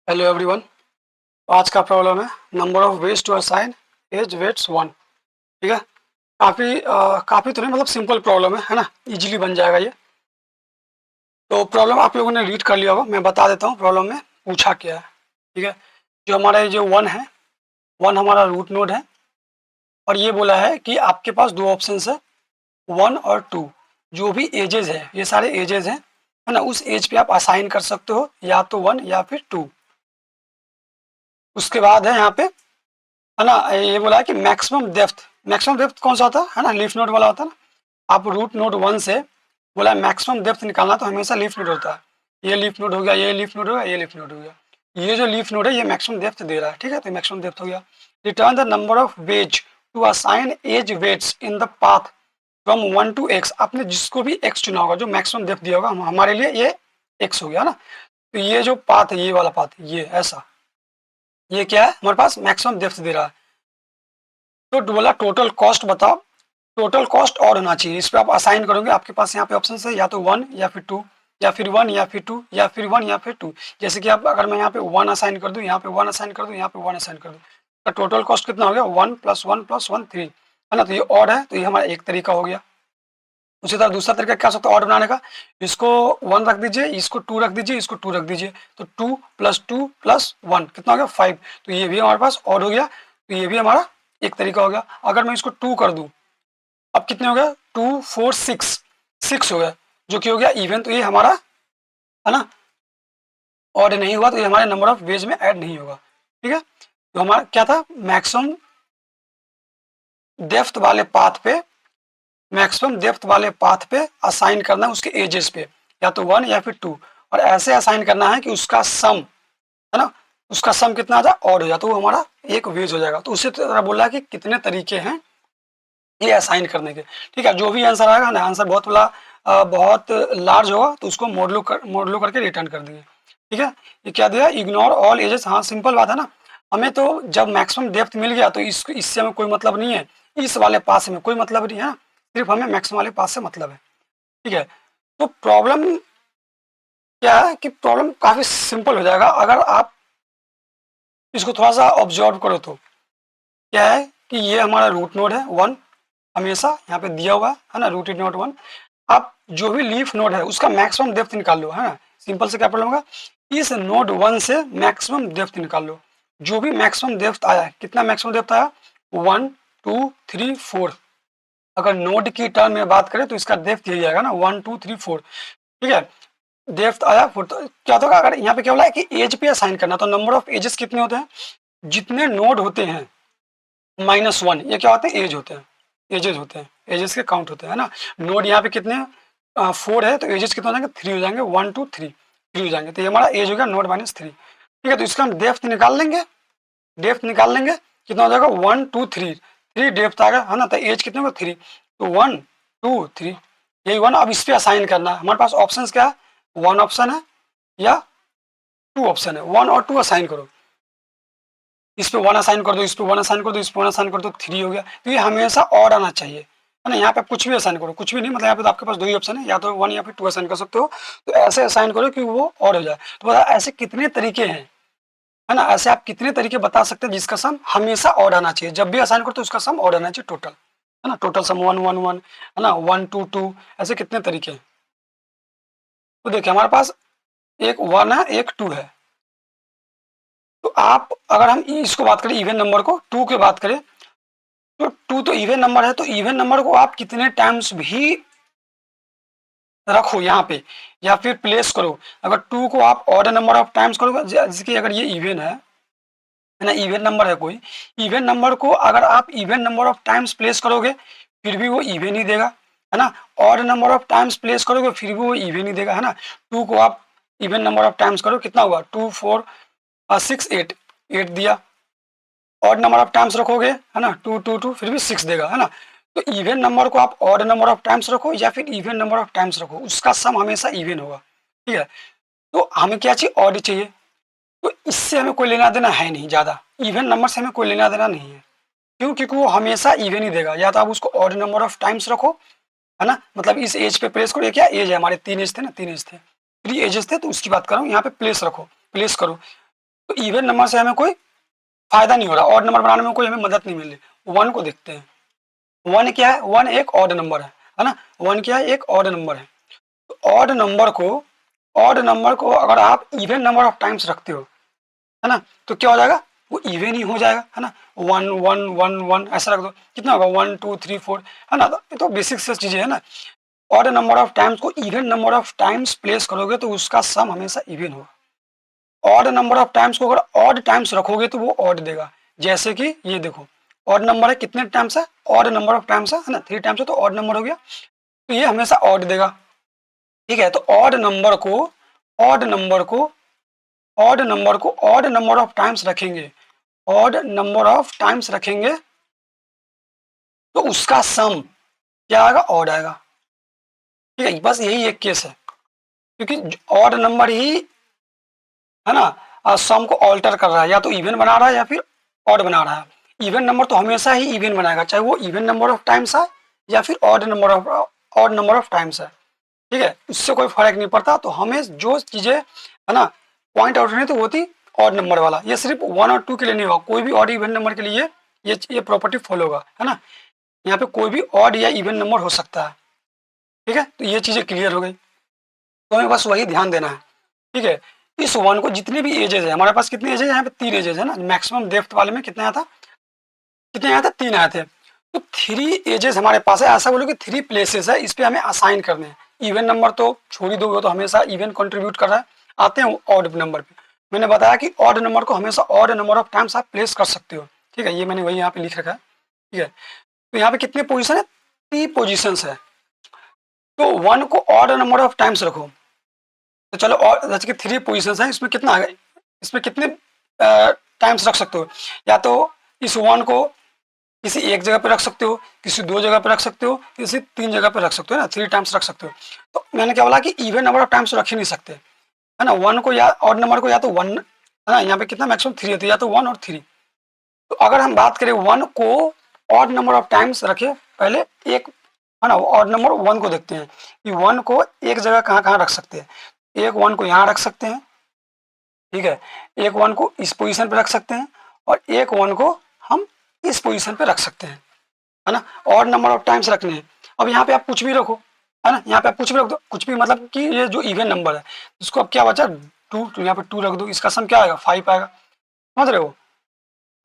Hello everyone. आज का problem है number of ways to assign edge weights one. ठीक है। काफ़ी तो नहीं, मतलब सिंपल प्रॉब्लम है ना, इजीली बन जाएगा ये। तो प्रॉब्लम आप लोगों ने रीड कर लिया होगा, मैं बता देता हूँ प्रॉब्लम में पूछा क्या है। ठीक है। जो हमारा ये जो वन है, वन हमारा रूट नोड है और ये बोला है कि आपके पास दो ऑप्शन है, वन और टू। जो भी एजेस है, ये सारे एजेस हैं, है ना, उस एज पे आप असाइन कर सकते हो, या तो वन या फिर टू। उसके बाद है यहाँ पे, है ना, ये बोला है कि मैक्सिमम डेप्थ कौन सा होता है ना, लीफ नोड वाला होता है ना। आप रूट नोड वन से बोला मैक्सिमम डेप्थ निकालना, तो हमेशा लीफ नोड होता है। ये लीफ नोड हो गया, ये लीफ नोड हो गया, ये लीफ नोड हो गया। ये जो लीफ नोड है ये मैक्सिमम डेप्थ दे रहा है। ठीक है, तो मैक्सिमम डेप्थ हो गया। Return the number of ways to assign edge weights in the path from one to X. आपने जिसको भी एक्स चुना होगा, जो मैक्सिमम डेप्थ दिया होगा, हमारे लिए ये एक्स हो गया ना। तो ये जो पाथ है, ये वाला पाथ, ये ऐसा, ये क्या है, हमारे पास मैक्सिमम डेप्थ दे रहा है। तो बोला टोटल कॉस्ट बताओ। टोटल कॉस्ट और होना चाहिए, इस पर आप असाइन करोगे, आपके पास यहाँ पे ऑप्शन है, या तो वन या फिर टू, या फिर वन या फिर टू, या फिर वन या फिर टू। जैसे कि आप, अगर मैं यहाँ पे वन असाइन कर दूँ, यहाँ पे वन असाइन कर दूँ, यहाँ पे वन असाइन कर दूँ, तो टोटल कॉस्ट कितना हो गया, one plus one plus one three, है ना। तो ये ऑड है, तो ये हमारा एक तरीका हो गया। उसी तरह दूसरा तरीका क्या हो सकता है ऑड बनाने का, इसको वन रख दीजिए, इसको टू रख दीजिए, इसको टू रख दीजिए, तो टू प्लस वन कितना हो गया, फाइव। तो ये भी हमारे पास ऑड हो गया, तो ये भी हमारा एक तरीका हो गया। अगर मैं इसको टू कर दूं, अब कितने हो गया, टू फोर सिक्स, सिक्स हो गया, जो कि हो गया इवन। तो ये हमारा, है ना, ऑड नहीं हुआ, तो ये हमारे नंबर ऑफ वेज में ऐड नहीं होगा। ठीक है। तो हमारा क्या था, मैक्सिमम डेप्थ वाले पाथ पे, मैक्सिमम डेप्थ वाले पाथ पे असाइन करना है उसके एजेस पे, या तो वन या फिर टू। और ऐसे असाइन करना है कि उसका सम, है ना, उसका सम कितना आ जाए, ऑड हो जाए, तो वो हमारा एक वेज हो जाएगा। तो उसी तरह बोला है कि कितने तरीके हैं ये असाइन करने के। ठीक है, जो भी आंसर आएगा ना, आंसर बहुत बड़ा, बहुत लार्ज होगा, तो उसको मॉडलो करके रिटर्न कर देंगे। ठीक है। ये क्या दिया, इग्नोर ऑल एजेस। हाँ, सिंपल बात है ना। हमें तो जब मैक्सिमम डेप्थ मिल गया, तो इससे हमें कोई मतलब नहीं है, इस वाले पास में कोई मतलब नहीं है, सिर्फ हमें मैक्सिमम वाले पास से मतलब है। ठीक है। तो प्रॉब्लम क्या है कि प्रॉब्लम काफी सिंपल हो जाएगा अगर आप इसको थोड़ा सा ऑब्जर्व करो। तो क्या है कि ये हमारा रूट नोड है वन, हमेशा यहाँ पे दिया हुआ है ना, रूटेड नोड वन। आप जो भी लीफ नोड है उसका मैक्सिमम डेप्थ निकाल लो, है ना। सिंपल से क्या प्रॉब्लम होगा, इस नोड वन से मैक्सिमम डेप्थ निकाल लो। जो भी मैक्सिमम डेप्थ आया, कितना मैक्सिमम डेप्थ आया, वन टू थ्री फोर। अगर नोड की टर्म में बात करें तो इसका डेप्थ यही आएगा ना, वन टू थ्री फोर। ठीक है। डेप्थ आया फोर, तो क्या होगा, अगर यहाँ पे क्या बोला है कि एज पे असाइन करना, तो नंबर ऑफ एजेस कितने होते हैं, जितने नोड होते हैं माइनस वन, ये क्या होते हैं, एज होते हैं, एजेस होते हैं, एजेस के काउंट होते हैं, है ना। नोड यहाँ पे कितने, फोर है, तो एजेस कितने हो जाएंगे, थ्री हो जाएंगे, वन टू थ्री, थ्री हो जाएंगे, तो ये हमारा एज हो गया नोड माइनस थ्री। ठीक है। तो इसका हम डेप्थ निकाल लेंगे, डेप्थ निकाल लेंगे, कितना हो जाएगा, one two three, three depth आ गया, है ना। तो एज कितने होगा, थ्री, तो वन टू थ्री, यही वन। अब इस पे असाइन करना है, हमारे पास ऑप्शन क्या है, वन ऑप्शन है या टू ऑप्शन है, वन और टू असाइन करो। इस पे वन असाइन कर दो, इस पे वन असाइन कर दो, इस पे वन असाइन कर दो, थ्री हो गया। तो ये हमेशा और आना चाहिए, है ना। यहाँ पे कुछ भी असाइन करो, कुछ भी नहीं, मतलब यहाँ पे तो आपके पास दो ही ऑप्शन है, या तो वन या फिर टू असाइन कर सकते हो। तो ऐसे असाइन करो कि वो और हो जाए। तो बता ऐसे कितने तरीके हैं, है ना, ऐसे आप कितने तरीके बता सकते हैं जिसका सम हमेशा और आना चाहिए, जब भी असाइन करो तो उसका सम और आना चाहिए टोटल, है ना। Total sum one one one, है ना, वन टू टू, ऐसे कितने तरीके हैं। तो देखिए हमारे पास एक वन है, एक टू है। तो आप, अगर हम इसको बात करें इवन नंबर को, टू की बात करें, तो टू तो इवन नंबर है, तो इवन नंबर को आप कितने टाइम्स भी रखो यहाँ पे, या फिर प्लेस करो। अगर टू को आप ऑड नंबर ऑफ टाइम्स करोगे, जैसे कि अगर ये इवन है ना, इवन नंबर है कोई, इवन नंबर को अगर आप even number of times place करोगे, फिर भी वो इवन ही देगा, है ना। Odd number of times place करोगे, फिर भी वो इवन ही देगा, है ना। टू को आप इवन नंबर ऑफ टाइम्स करो, कितना हुआ, two four six eight, eight दिया। ऑड नंबर ऑफ टाइम्स रखोगे, है ना, टू टू टू, फिर भी सिक्स देगा, है ना। तो इवन नंबर को आप ऑड नंबर ऑफ टाइम्स रखो या फिर इवन नंबर ऑफ टाइम्स रखो, उसका सम हमेशा इवन होगा। ठीक है। तो हमें क्या चाहिए, ऑड चाहिए। तो इससे हमें कोई लेना देना है नहीं ज़्यादा, इवन नंबर से हमें कोई लेना देना नहीं है। क्यों, क्योंकि वो हमेशा इवन ही देगा। या तो आप उसको ऑड नंबर ऑफ टाइम्स रखो, है ना, मतलब इस एज पे प्लेस करो। ये क्या एज है, हमारे तीन एज थे ना, तीन एज थे, थ्री एजेस थे, तो उसकी बात कर रहा हूँ, यहाँ पे प्लेस रखो, प्लेस करो। तो इवन नंबर से हमें कोई फायदा नहीं हो रहा, ऑड नंबर बनाने में कोई हमें मदद नहीं मिल रही। वन को देखते हैं, वन क्या है, वन एक ऑड नंबर है ना, वन क्या है, एक ऑड नंबर है। तो ऑड नंबर को अगर आप इवन नंबर ऑफ टाइम्स रखते हो, है ना, तो क्या हो जाएगा, वो इवन ही हो जाएगा, है ना। वन वन वन वन ऐसा रख दो, कितना होगा, 1 2 3 4, है ना। तो ये तो बेसिक से चीजें है ना। ऑड नंबर ऑफ टाइम्स को even number of times place करोगे तो उसका सम हमेशा इवन होगा। ऑड नंबर ऑफ टाइम्स को अगर ऑड टाइम्स रखोगे तो वो ऑड देगा। जैसे कि ये देखो, ऑड नंबर है, कितने टाइम्स है, ऑड नंबर ऑफ टाइम्स है ना, 3 टाइम्स है तो ऑड नंबर हो गया, तो ये हमेशा ऑड देगा। ठीक है, तो ऑड नंबर को ऑड नंबर को ऑड नंबर ऑफ टाइम्स रखेंगे, ऑड नंबर ऑफ टाइम्स रखेंगे तो उसका सम क्या आएगा, ऑड आएगा। ठीक है, बस यही एक केस है, क्योंकि ऑड नंबर ही है ना सम को ऑल्टर कर रहा है, या तो इवन बना रहा है या फिर ऑड बना रहा है। इवन नंबर तो हमेशा ही इवन बनाएगा, चाहे वो इवन नंबर ऑफ टाइम्स है या फिर ऑड नंबर ऑफ टाइम्स है। ठीक है, उससे कोई फर्क नहीं पड़ता। तो हमें जो चीजें है ना पॉइंट आउट करनी तो वो थी ऑड नंबर वाला। ये सिर्फ 1 और 2 के लिए नहीं होगा, कोई भी ऑड इवन नंबर के लिए ये प्रॉपर्टी फॉलो होगा, है ना। यहाँ पे कोई भी ऑड या इवन नंबर हो सकता है। ठीक है, तो ये चीजें क्लियर हो गई, तो हमें बस वही ध्यान देना है। ठीक है, इस वन को जितने भी एजेस है, हमारे पास कितने एजेस है, यहाँ पे 3 एजेस है ना। मैक्सिमम डेप्थ वाले में कितने आया था, 3 आए थे। तो 3 एजेस हमारे पास है, ऐसा बोलो कि 3 प्लेसेस है, इस पे हमें असाइन करने हैं। इवन नंबर तो छोड़ ही दोगे, तो हमेशा इवन कंट्रीब्यूट कर रहा है। आते हैं ऑड नंबर पे। मैंने बताया कि ऑड नंबर को हमेशा ऑड नंबर ऑफ टाइम्स आप प्लेस कर सकते हो। ठीक है, ये मैंने वही यहाँ पे लिख रखा है। ठीक है, तो यहाँ पे कितने पोजीशन है, 3 पोजीशंस है। तो वन को ऑड नंबर ऑफ टाइम्स रखो, तो चलो, और जैसे कि 3 पोजीशंस है, इसमें कितना आ गया, इसमें कितने टाइम्स रख सकते हो। या तो इस वन को किसी एक जगह पे रख सकते हो, किसी 2 जगह पे रख सकते हो, किसी 3 जगह पे रख सकते हो ना, 3 टाइम्स रख सकते हो। तो मैंने क्या बोला कि इवन नंबर ऑफ टाइम्स रख ही नहीं सकते, है ना। वन को या ऑड नंबर को या तो वन, है ना, यहाँ पे कितना मैक्सिमम 3 होती है, या तो 1 और 3। तो अगर हम बात करें वन को ऑड नंबर ऑफ टाइम्स रखे, पहले एक, है ना, ऑड नंबर वन को देखते हैं कि वन को एक जगह कहाँ कहाँ रख सकते हैं। एक वन को यहाँ रख सकते हैं, ठीक है, एक वन को इस पोजीशन पे रख सकते हैं, और एक वन को हम इस पोजीशन पे रख सकते हैं, है ना। ऑड नंबर ऑफ टाइम्स रखने हैं। अब यहाँ पे आप कुछ भी रखो, है ना, यहाँ पे आप कुछ भी रख दो, कुछ भी मतलब कि ये जो इवन नंबर है इसको अब क्या बचा, 2, तो यहाँ पे 2 रख दो, इसका सम क्या आएगा, 5 आएगा। समझ रहे हो,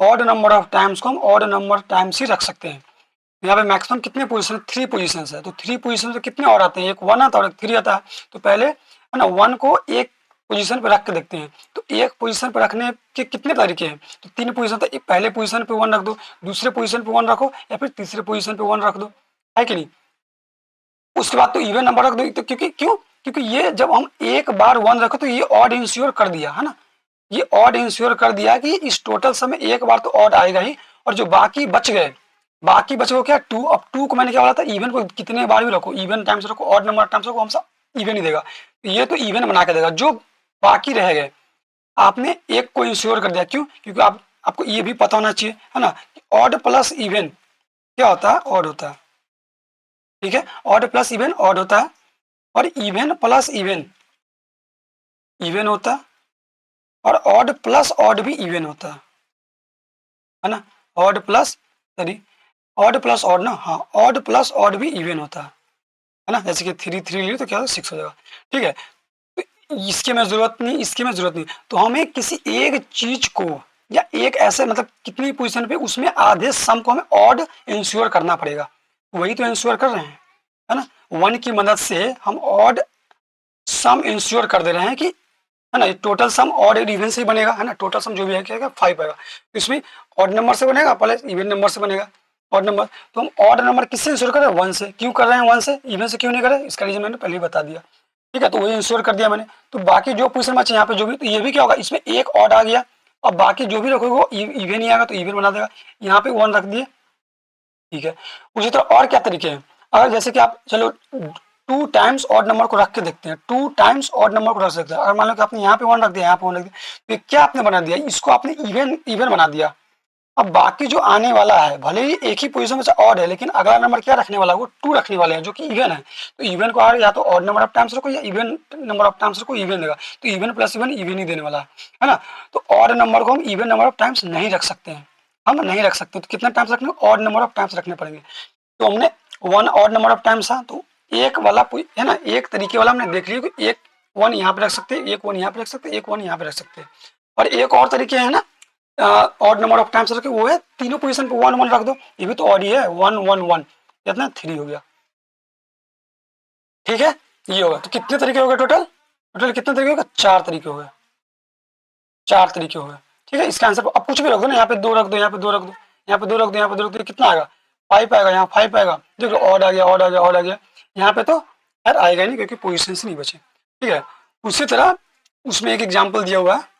ऑड नंबर ऑफ टाइम्स को हम ऑड नंबर टाइम्स ही रख सकते हैं। यहाँ पे मैक्सिमम कितने पोजीशन, 3 पोजीशन है, तो 3 पोजीशन से कितने और आते हैं, एक 1 आता है और एक 3 आता है। तो पहले, है ना, 1 को एक पोजीशन पे रख के देखते हैं। तो एक पोजीशन पे रखने के कितने तरीके हैं, तो 3 पोजीशन, तो पहले पोजीशन पे 1 रख दो, दूसरे पोजीशन पे 1 रखो, या फिर तीसरे पोजीशन पे 1 रख दो, है कि नहीं। उसके बाद तो इवन नंबर रख दो, तो क्योंकि ये जब हम एक बार 1 रखो तो ये ऑड इंश्योर कर दिया, है ना। ये ऑड इंश्योर कर दिया कि इस टोटल समय एक बार तो ऑड आएगा ही, और जो बाकी बच गए, बाकी बचे वो क्या, 2। अब 2 को मैंने क्या बोला था, इवन को कितने बार भी रखो, इवन टाइम्स रखो, ऑड नंबर टाइम्स रखो, हमसा इवन ही देगा। तो ये तो इवन बना के देगा। जो बाकी रह गए, आपने एक को इंश्योर कर दिया, क्यों, क्योंकि आपको ये भी पता होना चाहिए, है ना, ऑड प्लस इवन क्या होता है, ऑड होता है। ठीक है, ऑड प्लस इवन ऑड होता है, और इवन प्लस इवन इवन होता है, और ऑड प्लस ऑड भी इवन होता है ना। Odd plus, sorry, odd plus odd ना, हाँ, ऑड प्लस ऑड भी इवन होता है ना। जैसे कि 3 3 लिए तो क्या 6 हो जाएगा। ठीक है, तो इसकी में जरूरत नहीं, इसकी में जरूरत नहीं, तो हमें किसी एक चीज को, या एक ऐसे मतलब कितनी पोजीशन पे, उसमें आधे सम को हमें ऑड इंश्योर करना पड़ेगा। वही तो इंश्योर कर रहे हैं, है ना। 1 की मदद से हम ऑड सम इंश्योर कर दे रहे हैं कि, है ना, टोटल सम ऑड और इवन से ही बनेगा, है ना। टोटल सम जो भी है क्या 5 आएगा, तो इसमें ऑड नंबर से बनेगा प्लस इवन नंबर से बनेगा। ऑड नंबर, तो हम ऑड नंबर किससे इंश्योर कर रहे हैं, 1 से। क्यों कर रहे हैं 1 से, इवन से क्यों नहीं कर रहे, इसका रीजन मैंने पहले ही बता दिया। ठीक है, तो वही इंश्योर कर दिया मैंने। तो बाकी जो पोजीशन बचे यहाँ पे जो भी, तो ये भी क्या होगा, इसमें एक ऑड आ गया, अब बाकी जो भी रखोगे वो इवन ही आएगा, तो इवन बना देगा। यहाँ पे 1 रख दिए, ठीक है। उसी तरह और क्या तरीके हैं, अगर जैसे कि आप चलो 2 टाइम्स ऑड नंबर को रख के देखते हैं, 2 टाइम्स ऑड नंबर को रख सकते हैं। अगर मान लो कि आपने यहाँ पे 1 रख दिया, यहाँ पे 1 रख दिया, तो क्या आपने बना दिया, इसको आपने इवन बना दिया, अब बाकी जो आने वाला है भले ही एक ही पोजीशन में से ऑड है, लेकिन अगला नंबर क्या रखने वाला है, वो 2 रखने वाले हैं जो कि इवन है। तो इवन को या तो ऑड नंबर ऑफ टाइम्स रखो या इवन नंबर ऑफ टाइम्स रखो, इवन देगा। तो even plus even even he देने वाला है ना। तो ऑड नंबर को हम इवन नंबर ऑफ टाइम्स नहीं रख सकते हैं, हम नहीं रख सकते। तो कितने टाइम्स रखने, ऑड नंबर ऑफ टाइम्स रखने पड़ेंगे। तो हमने 1 ऑड नंबर ऑफ टाइम्स था, तो एक वाला है ना, एक तरीके वाला हमने देख लिया कि एक 1 यहाँ पे रख सकते हैं, एक 1 यहाँ पे रख सकते हैं, एक 1 यहाँ पे रख सकते हैं। और एक और तरीके है ना ऑड नंबर ऑफ टाइम्स रखे, वो है तीनों पोजीशन पे 1 1 रख दो। ये भी तो ऑड ही है, 1 1 1, कितना 3 हो गया। ठीक है, ये होगा। तो कितने तरीके हो गए टोटल, टोटल कितने तरीके हो गए, 4 तरीके हो गए, 4 तरीके हो गए। ठीक है, इसका आंसर अब कुछ भी रख दो ना, यहाँ पे 2 रख दो, यहाँ पे 2 रख दो, यहाँ पे 2 रख दो, यहाँ पे 2 रख दो, कितना आएगा 5 आएगा, यहाँ 5 आएगा। देखो ऑड आ गया, ऑड आ गया, ऑड आ गया। यहाँ पे तो यार आएगा नहीं क्योंकि पोजिशन नहीं बचे। ठीक है, उसी तरह उसमें एक एग्जाम्पल दिया हुआ है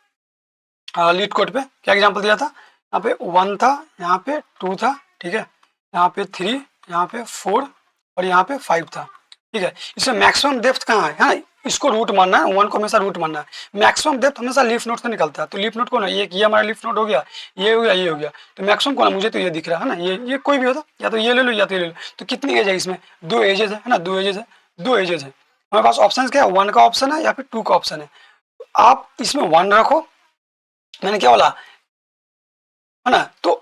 लीड कोड पे। क्या एग्जाम्पल दिया था, यहाँ पे 1 था, यहाँ पे 2 था, ठीक है, यहाँ पे 3, यहाँ पे 4 और यहाँ पे 5 था। ठीक है, इसमें मैक्सिमम डेप्थ कहाँ है ना, इसको रूट मानना है, 1 को हमेशा रूट मानना है। मैक्सिमम डेप्थ हमेशा लीफ नोड से निकलता है। तो लीफ नोड कौन है, ये हमारा लीफ नोड हो गया, ये हो गया, ये हो गया। तो मैक्सिमम कौन है, मुझे तो ये दिख रहा है ना, ये कोई भी होता, या तो ये ले लो या तो ये ले लो। तो कितनी एज है इसमें, 2 एजेस है ना, 2 एजेस है, 2 एजेस है। हमारे पास ऑप्शन क्या है, 1 का ऑप्शन है या फिर 2 का ऑप्शन है। आप इसमें 1 रखो, मैंने क्या बोला है ना। तो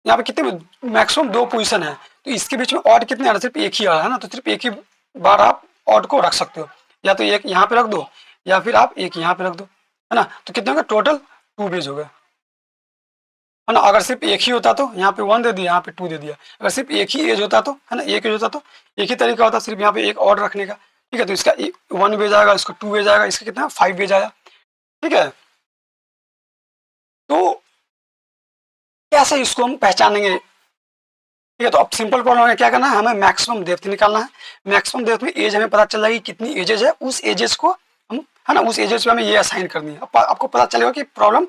यहाँ पे कितने मैक्सिमम 2 पोजीशन है, तो इसके बीच में ऑड कितने आ रहे, सिर्फ एक ही आ रहा है ना। तो सिर्फ एक ही बार आप ऑड को रख सकते हो, या तो एक यहाँ पे रख दो या फिर आप एक यहाँ पे रख दो, है ना। तो कितने हो गए टोटल, 2 बेज हो गए, है ना। अगर सिर्फ एक ही होता तो यहाँ पे 1 दे दिया, यहाँ पे 2 दे दिया। अगर सिर्फ एक ही एज होता तो, है ना, एक एज होता तो एक ही तरीका होता, सिर्फ यहाँ पे एक ऑड रखने का। ठीक है, तो इसका 1 बेज आएगा, इसका 2 बेज आएगा, इसका कितना 5 बेज आया। ठीक है, तो कैसे इसको हम पहचानेंगे। ठीक है, तो अब सिंपल प्रॉब्लम है, क्या करना है, हमें मैक्सिमम डेप्थ निकालना है। मैक्सिमम डेप्थ में एज हमें पता चल जाएगी कितनी एजेस है, उस एजेस को हम, है ना, उस एजेस पे हमें ये असाइन करनी है। अब आपको पता चलेगा कि प्रॉब्लम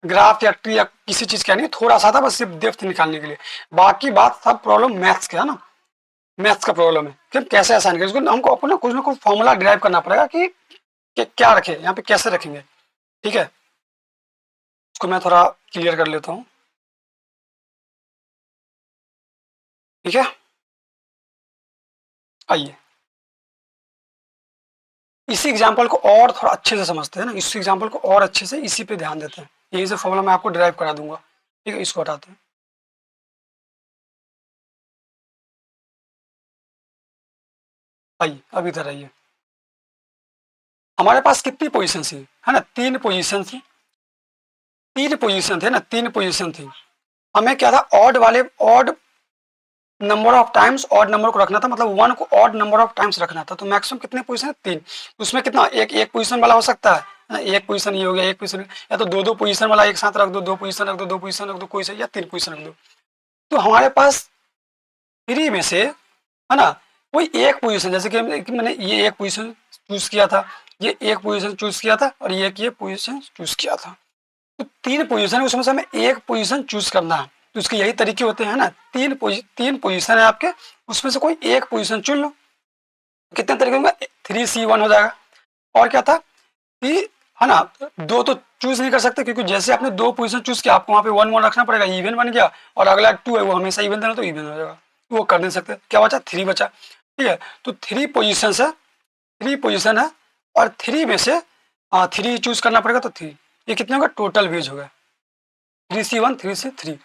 ग्राफ या ट्री या किसी चीज का नहीं, थोड़ा सा था बस सिर्फ डेप्थ निकालने के लिए। बाकी बात सब प्रॉब्लम मैथ्स का है ना, मैथ्स का प्रॉब्लम है कि हम कैसे असाइन करें इसको। हमको अपना कुछ ना कुछ फॉर्मूला डिराइव करना पड़ेगा कि क्या रखें यहाँ पे, कैसे रखेंगे। ठीक है, इसको मैं थोड़ा क्लियर कर लेता हूँ। ठीक है, आइए इसी एग्जाम्पल को और थोड़ा अच्छे से समझते हैं ना, इसी एग्जाम्पल को और अच्छे से इसी पे ध्यान देते हैं। यही से फॉर्मूला मैं आपको डिराइव करा दूंगा। ठीक है, इसको हटाते हैं। आइए अब इधर आइए, हमारे पास कितनी पोजीशन थी, है ना, 3 पोजीशन थी, 3 पोजीशन थे ना, 3 पोजीशन थी। हमें क्या था, ऑड वाले odd number of times odd number को रखना था, मतलब 1 को ऑड नंबर ऑफ टाइम्स रखना था। तो मैक्सिमम कितने पोजीशन है, 3। उसमें कितना एक पोजीशन वाला हो सकता है ना, एक पोजीशन ये हो गया, एक पोजीशन, या तो दो पोजीशन वाला एक साथ रख दो, 2 पोजीशन रख दो, 2 पोजीशन रख दो, कोई से, या 3 पोजीशन रख दो। तो हमारे पास 3 में से, है ना, कोई एक पोजीशन, जैसे कि मैंने ये एक पोजीशन चूज किया था, ये एक पोजीशन चूज किया था और ये पोजीशन चूज किया था। तो 3 पोजीशन है, उसमें से हमें एक पोजीशन चूज करना है। तो उसके यही तरीके होते हैं ना, 3 पोजीशन है आपके, उसमें से कोई एक पोजीशन चुन लो। कितने तरीके होंगे, 3C1 हो जाएगा। और क्या था कि, है ना, 2 तो चूज नहीं कर सकते क्योंकि जैसे आपने 2 पोजीशन चूज किया, आपको वहाँ पे 1 1 रखना पड़ेगा, इवन बन गया। और अगला 2 है वो हमेशा इवन देना, तो इवन हो जाएगा, वो कर नहीं सकते। क्या बचा, 3 बचा। ठीक है, तो 3 पोजिशन है, 3 पोजिशन है, और 3 में से 3 चूज करना पड़ेगा। तो 3, ये कितने होगा, टोटल वेज होगा 3C1 3C3।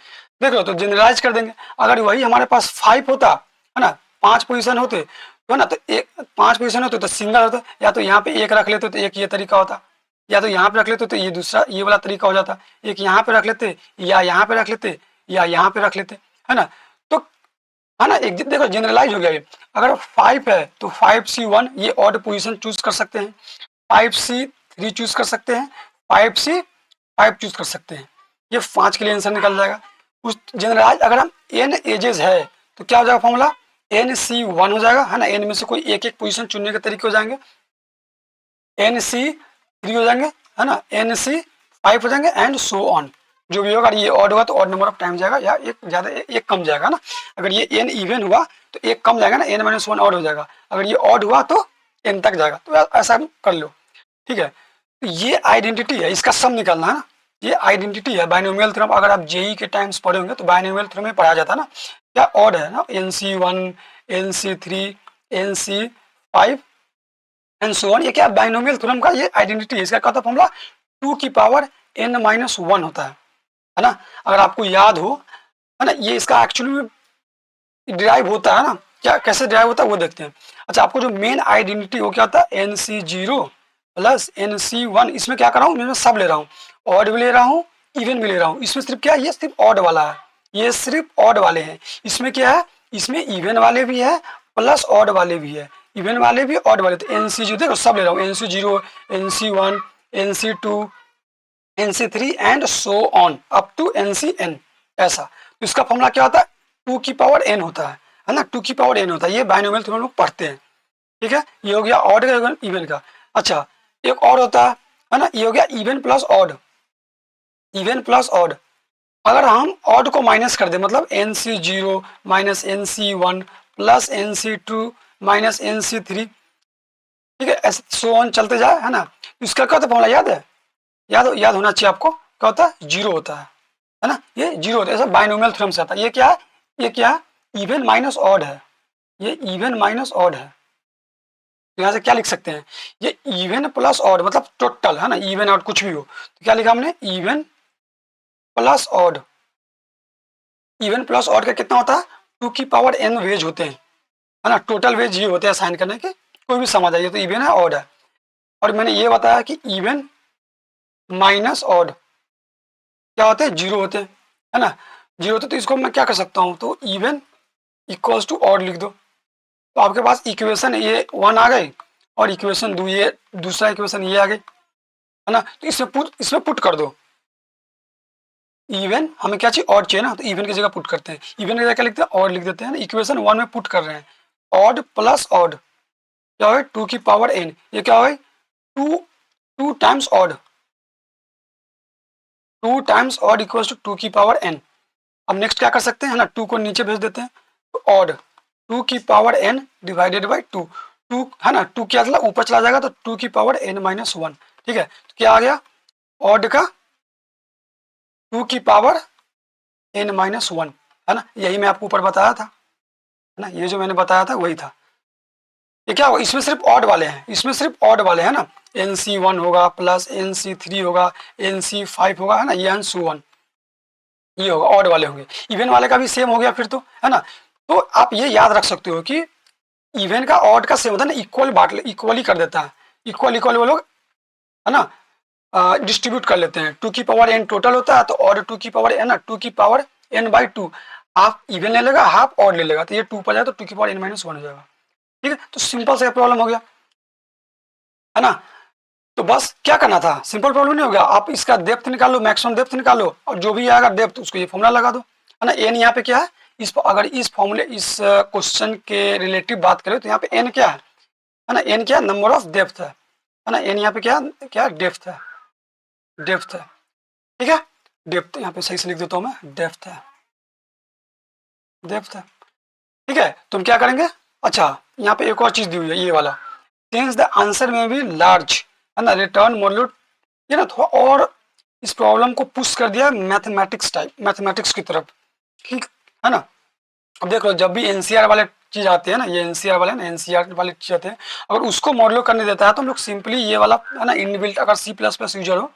देख लो, तो जनरलाइज कर देंगे। अगर वही हमारे पास 5 होता, है ना, 5 पोजीशन होते तो, है ना, तो एक 5 पोजीशन होते तो सिंगल होता, या तो यहाँ पे एक रख लेते तो एक ये तरीका होता, या तो यहाँ पे रख लेते तो ये दूसरा ये वाला तरीका हो जाता, एक यहाँ पे रख लेते या यहाँ पे रख लेते या यहाँ पे रख लेते, है ना। तो, है ना, एक देखो जनरलाइज हो गया ये। अगर 5 है तो 5C1 ये ऑड पोजीशन चूज कर सकते हैं, 5C3 चूज कर सकते हैं, 5C5 चूज कर सकते हैं। ये 5 के लिए आंसर निकल जाएगा। उस जनरलाइज अगर हम n एजेस है तो क्या हो जाएगा फॉर्मूला, NC1 हो जाएगा, है ना। n में से कोई एक एक पोजीशन चुनने के तरीके हो जाएंगे, NC3 हो जाएंगे, है ना, NC5 हो जाएंगे, एंड सो ऑन। जो भी होगा, ये ऑड हुआ तो ऑड नंबर ऑफ टाइम जाएगा, या एक ज्यादा एक कम जाएगा ना। अगर ये n इवन हुआ तो एक कम जाएगा ना, n-1 ऑड हो जाएगा। अगर ये ऑड हुआ तो n तक जाएगा। तो ऐसा कर लो। ठीक है, तो ये आइडेंटिटी है, इसका सम निकालना है ना। ये आइडेंटिटी है बाइनोमियल थ्योरम। अगर आप जेई के टाइम्स पढ़े होंगे तो बाइनोमियल थ्योरम में पढ़ाया जाता है ना, क्या ऑड है ना, NC1 NC3 NC5 and so on. ये क्या बाइनोमियल थ्योरम का ये आइडेंटिटी है। इसका क्या होता है फॉर्मूला, 2 की पावर n-1 होता है ना। अगर आपको याद हो, है ना, ये इसका एक्चुअली में डिराइव होता है ना, क्या कैसे डिराइव होता है वो देखते हैं। अच्छा, आपको जो मेन आइडेंटिटी वो क्या होता है, NC0 प्लस NC1। इसमें क्या कर रहा हूँ मैं सब ले रहा हूँ, ऑड भी ले रहा हूँ, इवन भी ले रहा हूँ। इसमें सिर्फ क्या है, ये सिर्फ ऑड वाला है, ये सिर्फ ऑड वाले हैं। इसमें क्या है, इसमें इवन वाले भी है प्लस ऑड वाले भी है, इवन वाले भी ऑड वाले। तो NC जो देखो सब ले रहा हूँ, NC0 NC1 NC2 NC3 and so on up to NCn ऐसा। तो इसका फॉर्मूला क्या होता है, 2 की पावर n होता है ना, 2 की पावर n होता है। ये बाइनोमियल थ्योरम लोग पढ़ते हैं, ठीक है। ये हो गया ऑड का, इवन का। अच्छा, एक और होता है ना, ये हो गया even plus odd, even plus odd. अगर हम ऑड को माइनस कर दे, मतलब NC0 minus NC1 plus NC2 minus NC3, ठीक है, ऐसे सो ऑन चलते जाए, है ना। इसका क्या होता है फॉर्मूला, याद है, याद होना चाहिए आपको। क्या होता है, जीरो होता है ना, ये जीरो होता है। ऐसा बाइनोमियल थ्योरम से आता है। ये क्या है, ये क्या है, इवन माइनस ऑड है, ये इवन माइनस ऑड है। तो यहाँ से क्या लिख सकते हैं, ये इवन प्लस ऑड मतलब टोटल, है ना, इवन ऑड कुछ भी हो। तो क्या लिखा हमने, even plus odd. Even plus odd का कितना होता है, 2 की पावर n वेज होते हैं, है ना। टोटल वेज ये होते हैं साइन करने के, कोई भी समझ आइए। तो इवन है, ऑड है। और मैंने ये बताया कि इवन माइनस ऑड क्या होते हैं, जीरो होते हैं, है ना, जीरो होते। तो इसको मैं क्या कर सकता हूँ, तो इवन इक्वल्स टू ऑड लिख दो। तो आपके पास इक्वेशन ये 1 आ गई, और इक्वेशन 2 ये दूसरा इक्वेशन ये आ गई, है ना। तो इसमें पुट कर दो। इवन हमें क्या चाहिए, ऑड चाहिए ना, तो इवन की जगह पुट करते हैं। इवन की जगह क्या लिखते हैं, ऑड लिख देते हैं ना। इक्वेशन 1 में पुट कर रहे हैं, ऑड प्लस ऑड क्या हो, 2 की पावर n। ये क्या हो, 2 times odd, 2 times odd equals to 2 की पावर n। अब नेक्स्ट क्या कर सकते हैं, है ना, 2 को नीचे भेज देते हैं, तो ऑड 2 की पावर n डिवाइडेड बाई 2। 2 है ना, 2 क्या चला ऊपर चला जाएगा, तो 2 की पावर n-1, ठीक है। तो क्या आ गया, ऑड का 2 की पावर n-1, है ना। यही मैं आपको ऊपर बताया था, है ना, ये जो मैंने बताया था वही था। ये क्या होगा, इसमें सिर्फ ऑड वाले हैं, इसमें सिर्फ ऑड वाले हैं ना। NC1 होगा प्लस NC3 होगा, NC5 होगा, है ना, ये सो ऑन, ये होगा, ऑड वाले होंगे। इवन वाले का भी सेम हो गया फिर तो, है ना। तो आप ये याद रख सकते हो कि इवन का ऑड का सेम होता है ना, इक्वल बांट ले, इक्वली कर देता है, इक्वल इक्वल वो लोग, है ना, डिस्ट्रीब्यूट कर लेते हैं। 2 की पावर n टोटल होता है, तो ऑड 2 की पावर n ना, 2 की पावर n/2 हाफ इवन ले लेगा, हाफ ऑड ले लेगा, तो ये 2 पर जाए तो 2 की पावर n-1 हो जाएगा, ठीक है। तो सिंपल सा प्रॉब्लम हो गया, है ना। तो बस क्या करना था, सिंपल प्रॉब्लम नहीं हो गया। आप इसका डेप्थ निकालो, मैक्सिमम डेप्थ निकालो, और जो भी आएगा डेप्थ उसको ये फॉर्मूला लगा दो, है ना। एन यहाँ पे क्या है, अगर इस फॉर्मूले इस क्वेश्चन के रिलेटिव बात करें तो यहाँ पे एन क्या है ना, एन क्या है, नंबर ऑफ डेप्थ है ना। एन यहाँ पे क्या डेप्थ है, डेप्थ है, ठीक है। डेप्थ यहाँ पे सही से लिख देता हूँ मैं, डेप्थ है, डेप्थ है, ठीक है। तुम क्या करेंगे, अच्छा यहाँ पे एक और चीज दी हुई है, ये वाला, सिंस द आंसर में भी लार्ज, है ना, रिटर्न मॉड्यूल। ये ना थोड़ा और इस प्रॉब्लम को पुश कर दिया मैथमेटिक्स टाइप, मैथमेटिक्स की तरफ, ठीक है ना। अब देख लो, जब भी एनसीआर वाले चीज आते हैं ना, ये एनसीआर वाले ना, एनसीआर वाले चीज आते हैं, अगर उसको मॉडल करने देता है तो हम लोग सिंपली ये वाला, है ना, इनबिल्ट, अगर C++ यूजर हो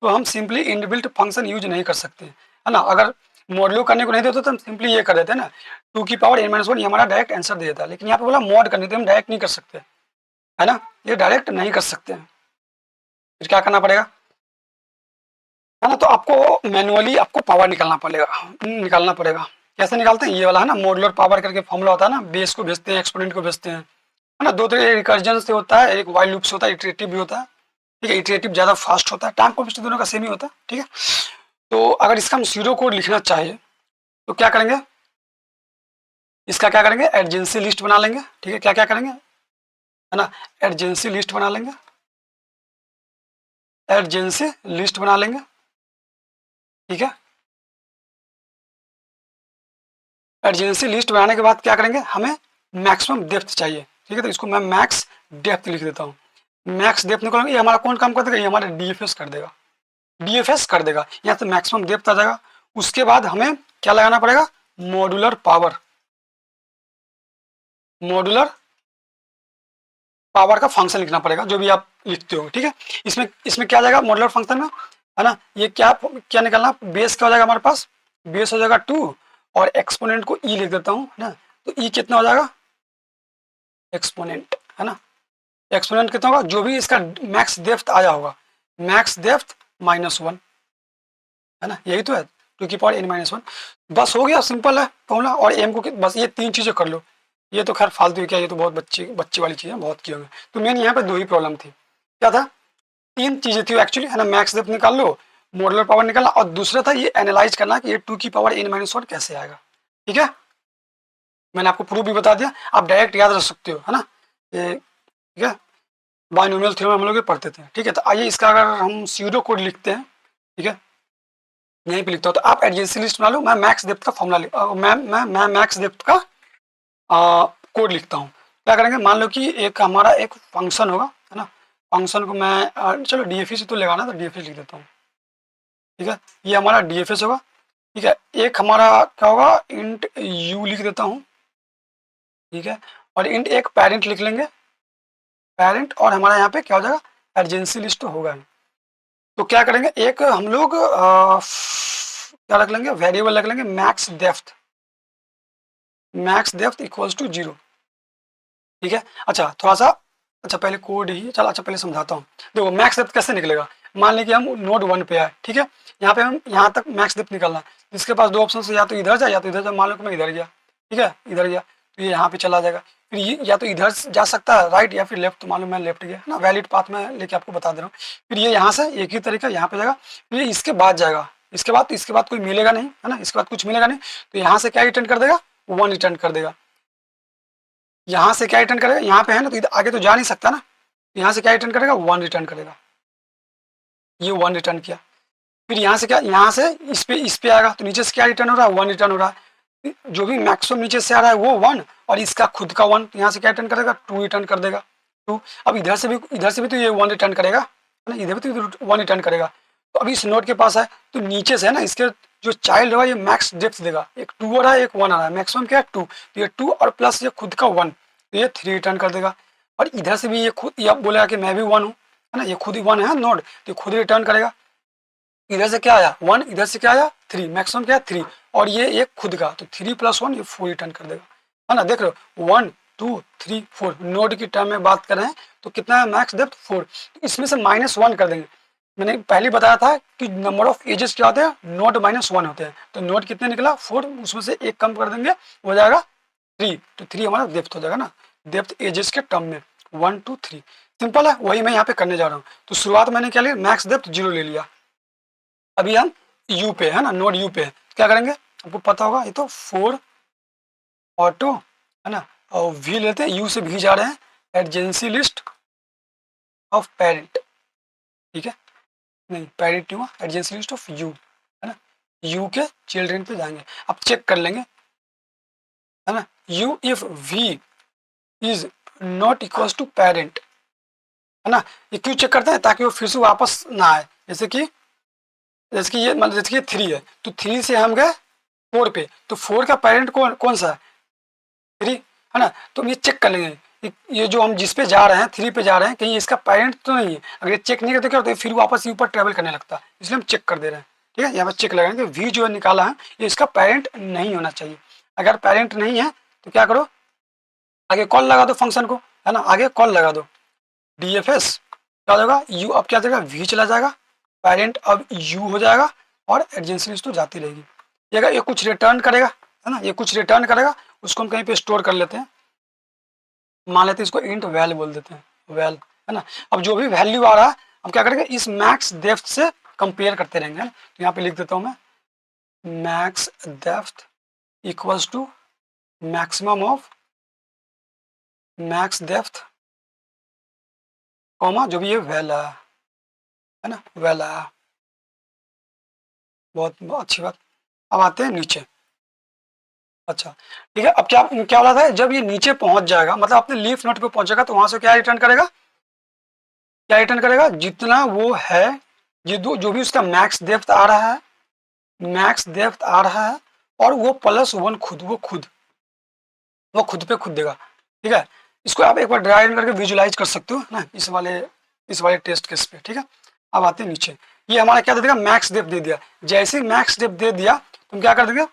तो हम सिंपली इनबिल्ट फंक्शन यूज नहीं कर सकते, है ना। अगर मॉडल करने को नहीं देते तो हम सिंपली ये कर देते हैं ना, 2 की पावर n-1, ये हमारा डायरेक्ट आंसर दे देता है। लेकिन यहाँ पे बोला मॉड करने देते, हम डायरेक्ट नहीं कर सकते, है ना, ये डायरेक्ट नहीं कर सकते हैं। फिर क्या करना पड़ेगा, है ना। तो आपको मैनुअली आपको पावर निकालना पड़ेगा। कैसे निकालते हैं, ये वाला है ना, मॉडुलर पावर करके फॉर्मूला होता है ना, बेस को भेजते हैं, एक्सपोनेंट को भेजते हैं, है ना। दो तरह रिकर्जन से होता है, एक वाइल लूप से होता है, इटरेटिव भी होता है, ठीक है। इटरेटिव ज़्यादा फास्ट होता है, टाइम कॉन्स्टेंट दोनों का सेम ही होता है, ठीक है। तो अगर इसका हम सीरो कोड लिखना चाहिए तो क्या करेंगे, इसका क्या करेंगे, एडजेंसी लिस्ट बना लेंगे, ठीक है। क्या क्या करेंगे, है ना, एडजेंसी लिस्ट बना लेंगे, एडजेंसी लिस्ट बना लेंगे, ठीक है। एडजेंसी लिस्ट बनाने के बाद क्या करेंगे, हमें मैक्सिमम डेप्थ चाहिए, ठीक है। तो इसको मैं मैक्स डेप्थ लिख देता हूँ। मैक्स डेप्थ निकालेंगे, ये हमारा कौन काम कर देगा, ये हमारा DFS कर देगा, डीएफएस कर देगा, यहाँ से मैक्सिमम डेप्थ आ जाएगा। उसके बाद हमें क्या लगाना पड़ेगा, मॉड्यूलर पावर, मॉड्यूलर पावर का फंक्शन लिखना पड़ेगा जो भी आप लिखते हो, ठीक है। इसमें इसमें क्या आ जाएगा मॉड्यूलर फंक्शन में, है ना, ये क्या क्या निकलना, बेस क्या हो जाएगा हमारे पास, बेस हो जाएगा 2 और एक्सपोनेंट को ई लिख देता हूँ, है ना, तो ई कितना हो जाएगा, एक्सपोनेंट, है ना, एक्सपोनेंट कितना होगा, जो भी इसका मैक्स डेप्थ आया होगा, मैक्स डेप्थ -1, है ना, यही तो है, 2n-1, बस हो गया, सिंपल है फॉर्मूला। और एम को बस ये 3 चीजें कर लो, ये तो खैर फालतू है क्या, ये तो बहुत बच्ची वाली चीज है, बहुत की होंगे। तो मेन यहाँ पे 2 ही प्रॉब्लम थी, क्या था, 3 चीजें थी एक्चुअली, है ना, मैक्स डेप्थ निकाल लो, मॉडुलर पावर निकालना, और दूसरा था ये एनालाइज करना कि ये 2n-1 कैसे आएगा, ठीक है। मैंने आपको प्रूफ भी बता दिया, आप डायरेक्ट याद रख सकते हो, है ना, ये ठीक है, बाइनोमियल थ्योरम हम लोग पढ़ते थे, ठीक है। तो आइए इसका अगर हम स्यूडो कोड लिखते हैं, ठीक है, यहीं पे लिखता हूँ, तो आप एडजेंसी लिस्ट बना लो, मैं मैक्स डेप्थ का फॉर्मूला मैं मैक्स डेप्थ का कोड लिखता हूँ। क्या करेंगे, मान लो कि एक हमारा एक फंक्शन होगा, है ना, फंक्शन को मैं चलो डीएफई से तो लगाना, तो डीएफई लिख देता हूँ, ठीक है, ये हमारा डीएफएस होगा, ठीक है। एक हमारा क्या होगा, इंट यू लिख देता हूँ, ठीक है, और इंट एक पेरेंट लिख लेंगे, पेरेंट, और हमारा यहाँ पे क्या हो जाएगा, एडजेंसी लिस्ट होगा। तो क्या करेंगे, एक हम लोग क्या रख लेंगे, वेरिएबल रख लेंगे मैक्स डेप्थ इक्वल्स टू 0, ठीक है। अच्छा थोड़ा सा, अच्छा पहले कोड ही चल, अच्छा पहले समझाता हूँ। देखो मैक्स डेप्थ कैसे निकलेगा, मान लीजिए हम नोड 1 पे आए, ठीक है, यहाँ पे हम यहाँ तक मैक्स डेप्थ निकालना है, जिसके पास 2 ऑप्शन से या तो इधर जाए या तो इधर जाए, मान लो कि मैं इधर गया, ठीक है, इधर गया, तो ये यहाँ पे चला जाएगा, फिर ये या तो इधर जा सकता है राइट या फिर लेफ्ट, तो मान लो मैं लेफ्ट गया, है ना, वैलिड पाथ में लेके आपको बता दे रहा हूँ। फिर ये यहाँ से एक ही तरीका यहाँ पे जाएगा, फिर ये इसके बाद जाएगा, इसके बाद कोई मिलेगा नहीं, है ना, इसके बाद कुछ मिलेगा नहीं, तो यहाँ से क्या रिटर्न कर देगा, 1 रिटर्न कर देगा। यहाँ से क्या रिटर्न करेगा, यहाँ पे है ना, तो आगे तो जा नहीं सकता ना, यहाँ से क्या रिटर्न करेगा, 1 रिटर्न करेगा, ये 1 रिटर्न किया। फिर यहाँ से क्या, यहाँ से इस पे आएगा, तो नीचे से क्या रिटर्न हो रहा है, 1 रिटर्न हो रहा है, जो भी मैक्सिमम नीचे से आ रहा है वो 1, और इसका खुद का 1, तो यहाँ से क्या रिटर्न करेगा, 2 रिटर्न कर देगा, 2। अब इधर से भी तो ये 1 रिटर्न करेगा, है ना, इधर भी तो 1 रिटर्न करेगा। तो अभी इस नोड के पास है, तो नीचे से है ना, इसके जो चाइल्ड होगा ये मैक्स डेप्थ देगा, एक 2 हो रहा है, एक 1 आ रहा है, मैक्सिमम क्या है 2, तो ये 2 और प्लस ये खुद का 1, तो ये 3 रिटर्न कर देगा। और इधर से भी ये खुद ये बोलेगा कि मैं भी 1 हूँ, है ना, ये खुद ही 1 है नोड, तो खुद ही रिटर्न करेगा। इधर से क्या आया 1, इधर से क्या आया 3, मैक्सिमम क्या है 3, और ये एक खुद का, तो 3 + 1 ये 4 रिटर्न कर देगा, है ना, देख रहे हो 1 2 3 4, नोड की टर्म में बात कर रहे हैं, तो कितना है मैक्स डेप्थ 4, तो इसमें से -1 कर देंगे। मैंने पहले बताया था कि नंबर ऑफ एजेस क्या होते हैं, नोड -1 होते हैं, तो नोड कितने निकला 4, उसमें से एक कम कर देंगे, हो जाएगा 3, तो 3 हमारा डेप्थ हो जाएगा ना, डेप्थ एजेस के टर्म में 1 2 3, सिंपल है, वही मैं यहाँ पे करने जा रहा हूँ। तो शुरुआत मैंने क्या लिया, मैक्स डेप्थ 0 ले लिया, अभी हम यू पे है ना, नोड यू पे है, क्या करेंगे आपको पता होगा, ये तो 4 ऑटो, है ना, और वी लेते हैं, यू से भी जा रहे हैं, एडजेंसी लिस्ट ऑफ पेरेंट, ठीक है, नहीं पेरेंट नहीं हुआ, एडजेंसी लिस्ट ऑफ यू, है ना, यू के चिल्ड्रन पे जाएंगे, अब चेक कर लेंगे, है ना, U if V is not equal to parent, है ना, ये क्यों चेक करते हैं, ताकि वो फिर से वापस ना आए, जैसे कि ये मतलब जैसे कि 3 है, तो 3 से हम गए 4 पे, तो 4 का पेरेंट कौन सा है, 3, है ना, तो ये चेक कर लेंगे, ये जो हम जिस पे जा रहे हैं 3 पे जा रहे हैं, कहीं इसका पेरेंट तो नहीं है, अगर ये चेक नहीं करते क्या होता है, फिर वापस ऊपर ट्रेवल करने लगता है, इसलिए हम चेक कर दे रहे हैं, ठीक है। यहाँ पर चेक लगाएंगे, वी जो है निकाला है, ये इसका पेरेंट नहीं होना चाहिए, अगर पेरेंट नहीं है तो क्या करो, आगे कॉल लगा दो फंक्शन को, है ना, आगे कॉल लगा दो, डीएफएस क्या होगा, यू अब क्या जाएगा, वी चला जाएगा, पेरेंट अब यू हो जाएगा, और एडजेंसी लिस्ट तो जाती रहेगी। ये अगर ये कुछ रिटर्न करेगा, है ना, ये कुछ रिटर्न करेगा, उसको हम कहीं पे स्टोर कर लेते हैं, मान लेते हैं इसको इंट वैल बोल देते हैं, वैल, है ना। अब जो भी वैल्यू आ रहा है हम क्या करेंगे, इस मैक्स डेप्थ से कंपेयर करते रहेंगे, है ना, तो यहाँ पे लिख देता हूँ मैं, max depth equals to maximum of max depth comma जो भी ये वैल है ना, वैल आया, बहुत अच्छी बात। अब आते हैं नीचे, अच्छा ठीक है, अब क्या क्या हो रहा था, जब ये नीचे पहुंच जाएगा, मतलब अपने लीफ नोड पे पहुंचेगा, तो वहां से क्या रिटर्न करेगा, क्या रिटर्न करेगा, जितना वो है ये दो जो भी उसका मैक्स डेप्थ आ रहा है, मैक्स डेप्थ आ रहा है, और वो प्लस वन खुद, वो खुद पे खुद देगा। ठीक है, इसको आप एक बार ड्राई करके विजुलाइज कर सकते हो ना, इस वाले टेस्ट केस पे। ठीक है, अब आते हैं नीचे। ये हमारा क्या दे देगा, मैक्स डेप्थ दे दिया। जैसे ही मैक्स डेप्थ दे दिया तुम क्या कर देगा,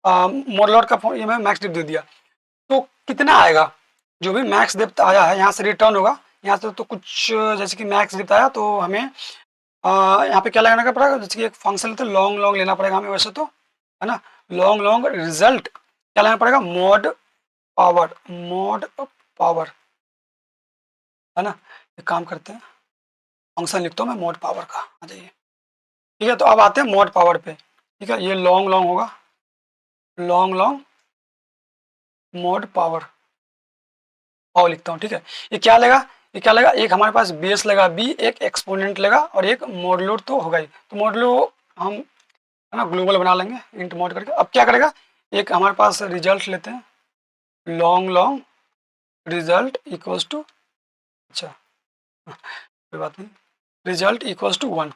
मॉडलर का ये मैं मैक्स डेप्थ दे दिया, तो कितना आएगा, जो भी मैक्स डेप्थ आया है यहाँ से रिटर्न होगा। यहाँ से तो कुछ जैसे कि मैक्स डेप्थ आया तो हमें यहाँ पे क्या लगाने का पड़ेगा, जैसे कि एक फंक्शन लेते लॉन्ग लॉन्ग लेना पड़ेगा हमें वैसे तो, है ना। लॉन्ग लॉन्ग रिजल्ट क्या लेना पड़ेगा, मोड पावर, है ना। एक काम करते हैं, फंक्शन लिखता हूँ मैं मोड पावर का, आ जाइए। ठीक है, तो अब आते हैं मोड पावर पे। ठीक है, ये लॉन्ग लॉन्ग होगा, लॉन्ग लॉन्ग मोड पावर, और लिखता हूँ। ठीक है, ये क्या लेगा, ये क्या लेगा, एक हमारे पास बेस लगा बी, एक एक्सपोनेंट लेगा, और एक मॉडुलो तो होगा ही। तो मॉडुलो हम, है ना, ग्लोबल बना लेंगे इंट मॉड करके। अब क्या करेगा, एक हमारे पास रिजल्ट लेते हैं, long long result equals to, अच्छा कोई बात नहीं, रिजल्ट इक्वल्स टू 1।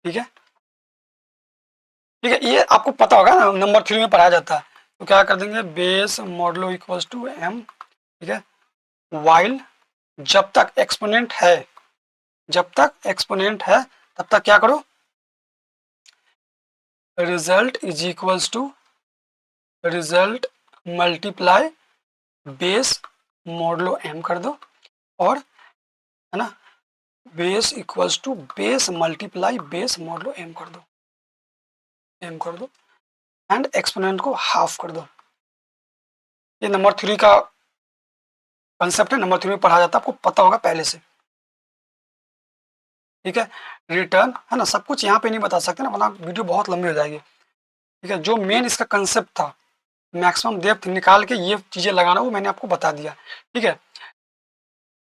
ठीक है, ठीक है, ये आपको पता होगा ना, नंबर 3 में पढ़ाया जाता है। तो क्या कर देंगे, base modulo equals to m। ठीक है, वाइल जब तक एक्सपोनेंट है, जब तक एक्सपोनेंट है तब तक क्या करो, result is equals to result multiply base modulo m कर दो, और है ना base equals to base multiply base modulo m कर दो, m कर दो, एंड एक्सपोनेंट को हाफ कर दो। ये नंबर 3 का कंसेप्ट है, नंबर 3 में पढ़ा जाता है, आपको पता होगा पहले से। ठीक है, रिटर्न, है ना, सब कुछ यहाँ पे नहीं बता सकते ना, वरना वीडियो बहुत लंबी हो जाएगी। ठीक है, जो मेन इसका कंसेप्ट था, मैक्सिमम डेप्थ निकाल के ये चीजें लगाना, वो मैंने आपको बता दिया। ठीक है,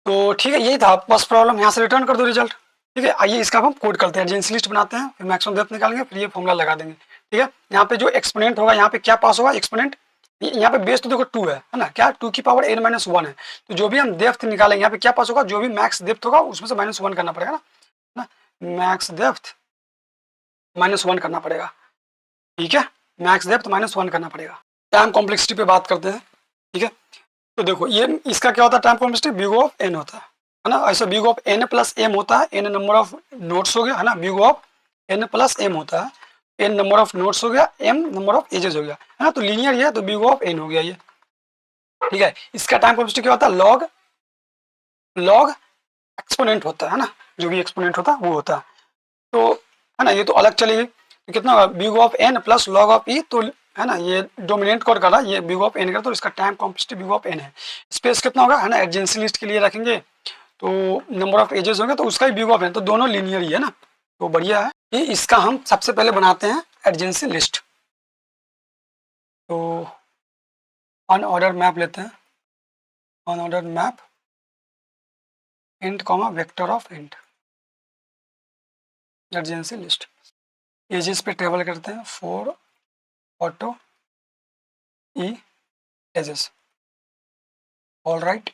तो ठीक है, यही था बस प्रॉब्लम, यहाँ से रिटर्न कर दो रिजल्ट। ठीक है, आइए इसका हम कोड करते हैं, एजेंसी लिस्ट बनाते हैं, फिर मैक्सिमम डेप्थ निकालेंगे, फिर ये फॉर्मूला लगा देंगे। ठीक है, यहाँ पे जो एक्सपोनेंट होगा, यहाँ पे क्या पास होगा, एक्सपोनेंट, यहाँ पे बेस तो देखो 2 है ना, क्या 2 की पावर n-1 है। तो जो भी हम डेप्थ निकालेंगे, यहाँ पे क्या पास होगा, जो भी मैक्स डेप्थ होगा उसमें से -1 करना पड़ेगा ना, मैक्स डेप्थ -1 करना पड़ेगा। ठीक है, मैक्स डेप्थ -1 करना पड़ेगा। टाइम कॉम्प्लेक्सिटी पे बात करते हैं। ठीक है, तो देखो ये इसका क्या होता है, time complexity big of n होता है ना, ऐसा big of n plus m होता है, n नंबर ऑफ नोट्स हो गया, है ना, big of n plus m होता है, n नंबर ऑफ नोट्स हो गया, m नंबर ऑफ एजेस हो गया, है ना, तो लीनियर ये है, तो बिग ऑफ n हो गया ये। ठीक है, इसका टाइम कॉम्प्लेक्सिटी क्या होता है, लॉग लॉग एक्सपोनेंट होता है ना, जो भी एक्सपोनेंट होता है वो होता है। तो है ना, ये तो अलग चलेगी, तो कितना होगा, big of n plus log of e, तो है ना, ये डोमिनेंट कोड करा, ये बिग ऑफ n का, तो इसका time complexity big of n है। स्पेस कितना होगा, है ना, एडजेंसी लिस्ट के लिए रखेंगे, तो नंबर ऑफ एजेस होंगे, तो उसका ही बिग ऑफ n, तो दोनों लीनियर ही है ना, तो बढ़िया है। ये इसका हम सबसे पहले बनाते हैं एडजेंसी लिस्ट। तो अनऑर्डर मैप लेते हैं, unordered map int comma vector of int, adjacency list, edges पे ट्रेवल करते हैं, 4 auto E edges, all right.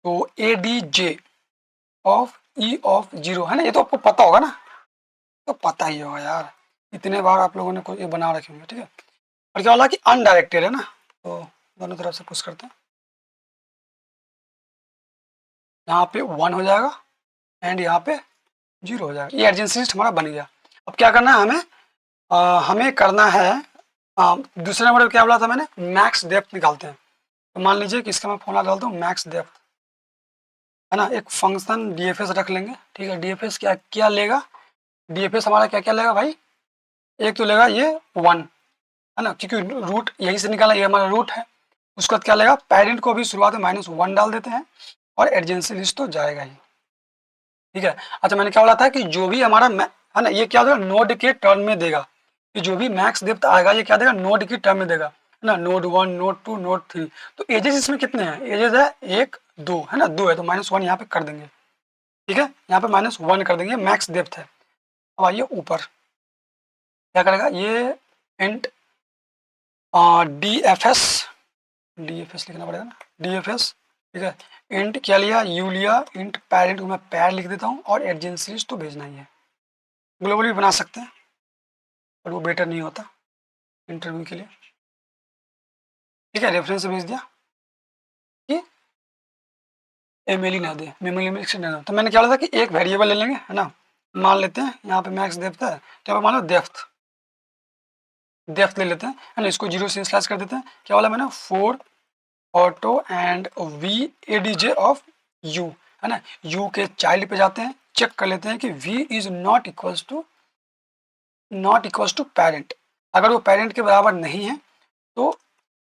तो A D J of E of 0, है ना, ये तो आपको पता होगा ना, तो पता ही होगा यार, इतने बार आप लोगों ने कोई ये बना रखे होंगे। ठीक है, और क्या वाला कि अनडायरेक्टेड है ना, तो दोनों तरफ से पुश करते हैं, यहाँ पे 1 हो जाएगा एंड यहाँ पे 0 हो जाएगा, ये एडजेंसी लिस्ट हमारा बन गया। अब क्या करना है हमें, हमें करना है, दूसरे नंबर पर क्या बोला था मैंने, मैक्स डेप्थ निकालते हैं। तो मान लीजिए कि इसका मैं फॉर्मूला डालता हूँ, मैक्स डेप्थ, है ना, एक फंक्शन डीएफएस रख लेंगे। ठीक है, डीएफएस क्या क्या लेगा, डीएफएस हमारा क्या क्या लेगा भाई, एक तो लेगा ये 1, है ना, क्योंकि रूट यहीं से निकाला, ये हमारा रूट है। उसके बाद क्या लेगा, पेरेंट को भी शुरुआत में -1 डाल देते हैं, और एडजेंसी लिस्ट तो जाएगा ही। ठीक है, अच्छा मैंने क्या बोला था कि जो भी हमारा है ना, ये क्या देगा, नोड के टर्म में देगा, कि जो भी मैक्स डेप्थ आएगा ये क्या देगा, नोड की टर्म में देगा, है ना, नोड 1 नोड 2 नोड 3। तो एजेस इसमें कितने हैं, एजेस है 1 2, है ना, 2 है, तो -1 यहाँ पे कर देंगे। ठीक है, यहाँ पे -1 कर देंगे, मैक्स डेप्थ है। अब आइए ऊपर क्या करेगा, ये int D F S, D F S लिखना पड़ेगा ना, डी एफ एस। ठीक है, इंट क्या लिया, यू लिया, इंट पेरेंट को मैं पैर लिख देता हूँ, और एडजेंसी लिस्ट तो भेजना ही है। ग्लोबल भी बना सकते हैं, पर वो बेटर नहीं होता इंटरव्यू के लिए। ठीक है, रेफरेंस भेज दिया कि एमएल ना दे, मेमोरी लिमिट ना दे। तो मैंने क्या बोला था कि एक वेरिएबल ले लेंगे, है ना, मान लेते हैं यहाँ पे मैक्स डेप्थ है, तो यहाँ पे मान लो डेप्थ ले लेते हैं, है ना, इसको 0 से स्लैश कर देते हैं। क्या बोला मैंने, 4 auto and V ADJ of U, है ना, यू के चाइल्ड पे जाते हैं, चेक कर लेते हैं कि V is not equals to parent. अगर वो पेरेंट के बराबर नहीं है तो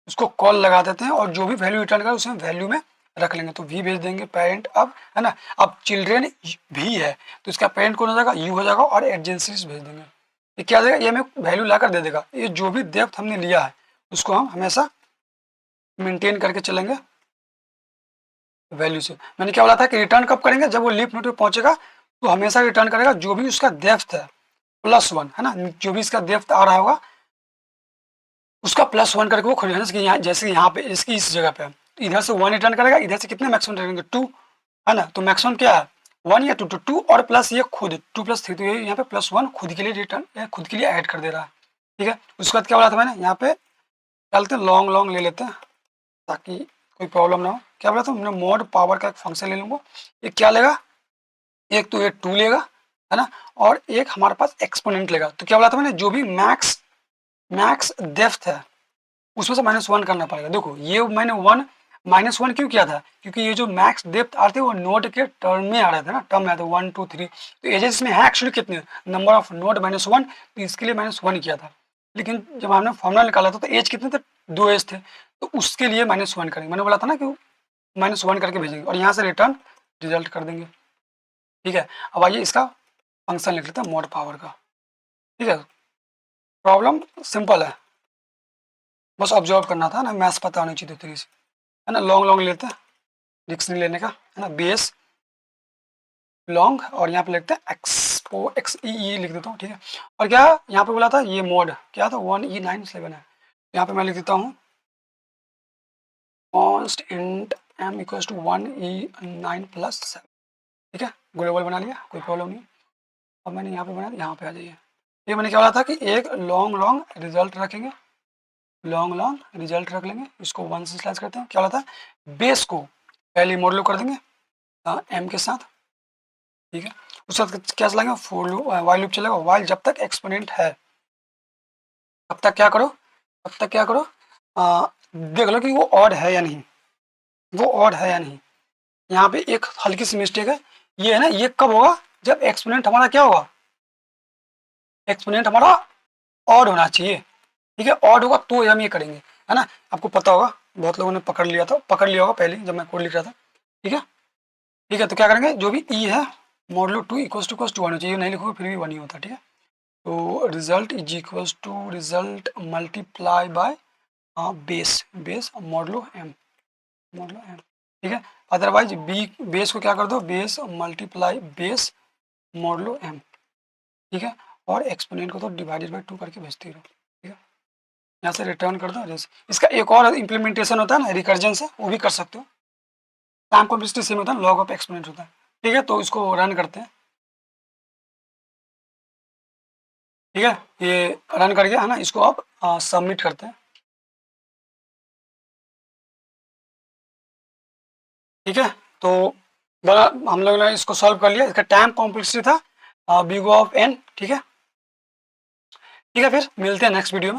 उसको कॉल लगा देते हैं और जो भी वैल्यू रिटर्न करे उसमें वैल्यू में रख लेंगे, तो वी भेज देंगे पेरेंट अब, है ना। अब चिल्ड्रेन भी है तो इसका पेरेंट कौन हो जाएगा, यू हो जाएगा, और एडजेंसीज भेज देंगे। ये क्या देगा, ये हमें वैल्यू लाकर दे देगा। ये जो भी डेप्थ हमने लिया है उसको हम हमेशा मेंटेन करके चलेंगे वैल्यू से। मैंने क्या बोला था कि रिटर्न कब करेंगे, जब वो लीफ नोड पे पहुंचेगा तो हमेशा रिटर्न करेगा जो भी उसका डेप्थ है +1, है ना, जो भी इसका डेप्थ आ रहा होगा उसका +1 करके वो खोजना। जैसे यहाँ पे इसकी इस जगह पे इधर से 1 रिटर्न करेगा, इधर से कितने मैक्सिमम रिटर्न करेंगे 2, है ना, तो मैक्सिमम क्या है 1 या 2, तो 2 और प्लस ये खुद 2 + 3, तो ये यहाँ पे +1 खुद के लिए रिटर्न, खुद के लिए ऐड कर दे रहा है। ठीक है, उसके बाद क्या बोला था मैंने, यहाँ पे चलते लॉन्ग लॉन्ग ले लेते हैं ताकि कोई प्रॉब्लम ना हो। क्या बोला था हमने, मोड पावर का एक फंक्शन ले लूंगा। ये क्या लेगा, एक तो ये 2 लेगा, है ना, और एक हमारे पास एक्सपोनेंट लेगा। तो क्या बोला था मैंने, जो भी मैक्स डेप्थ है उसमें से -1 करना पड़ेगा। देखो ये मैंने -1 क्यों किया था, क्योंकि ये जो मैक्स डेप्थ आ रहे थे वो नोड के टर्म में आ रहे थे ना, टर्म में आते 1 2 3, तो एजेस में है एक्चुअली कितने, नंबर ऑफ नोड -1, तो इसके लिए -1 किया था। लेकिन जब हमने फॉर्मूला निकाला था तो एज कितने थे, 2 एज थे, तो उसके लिए -1 करेंगे। मैंने बोला था ना कि -1 करके भेजेंगे और यहाँ से रिटर्न रिजल्ट कर देंगे। ठीक है, अब आइए इसका फंक्शन लिख लेते हैं मोड पावर का। ठीक है, प्रॉब्लम सिंपल है, बस ऑब्जर्व करना था ना, मैथ्स पता होनी चाहिए तरीके से, है ना। लॉन्ग लॉन्ग लेते हैं, रिक्स नहीं लेने का, है ना, बेस लॉन्ग, और यहाँ पे लिखते हैं एक्स ई लिख देता हूँ। ठीक है, और क्या यहाँ पे बोला था, ये मोड क्या था 1E97 है, यहाँ पे मैं लिख देता हूँ const int m equals to 1E9 + 7। ठीक है, ग्लोबल बना लिया, कोई प्रॉब्लम नहीं। अब मैंने यहाँ पे बनाया, यहाँ पे आ जाइए। ये मैंने क्या बोला था कि एक लॉन्ग लॉन्ग रिजल्ट रखेंगे, लॉन्ग लॉन्ग रिजल्ट रख लेंगे, इसको 1 से स्लैश करते हैं। क्या बोला था, बेस को पहले मॉडल कर देंगे m के साथ। ठीक है, उसके बाद क्या चलाएंगे, फोर लूप, वाइल लूप चलेगा, वाइल जब तक एक्सपोनेंट है तब तक क्या करो, तब तक क्या करो, देख लो कि वो ऑड है या नहीं, वो ऑड है या नहीं। यहाँ पे एक हल्की सी मिस्टेक है, ये है ना, ये कब होगा, जब एक्सपोनेंट हमारा क्या होगा, एक्सपोनेंट हमारा ऑड होना चाहिए। ठीक है, ऑड होगा तो हम ये करेंगे, है ना। आपको पता होगा, बहुत लोगों ने पकड़ लिया होगा पहले जब मैं कोड लिख रहा था। ठीक है, ठीक है, तो क्या करेंगे, जो भी ई है मॉडलो 2 = 2 होना चाहिए, नहीं लिखोगे फिर भी 1 ही होता। ठीक है, तो result is equals to result multiply by base modulo M. ठीक है, अदरवाइज बी बेस को क्या कर दो, base multiply base modulo M. ठीक है, और एक्सपोनेंट को तो डिवाइडेड/2 करके भेजते रहो। ठीक है, यहाँ से रिटर्न कर दो। इसका एक और इम्प्लीमेंटेशन होता है ना रिकर्जन से, वो भी कर सकते हो, टाइम कॉम्प्लेक्सिटी सेम होता है, लॉग ऑफ एक्सपोनेंट होता है। ठीक है, तो इसको रन करते हैं। ठीक है, ये रन कर गया है ना, इसको अब सबमिट करते हैं। ठीक है, तो बड़ा हम लोग ने इसको सॉल्व कर लिया, इसका टाइम कॉम्प्लेक्सिटी था बिग ऑफ n। ठीक है, ठीक है, फिर मिलते हैं नेक्स्ट वीडियो में।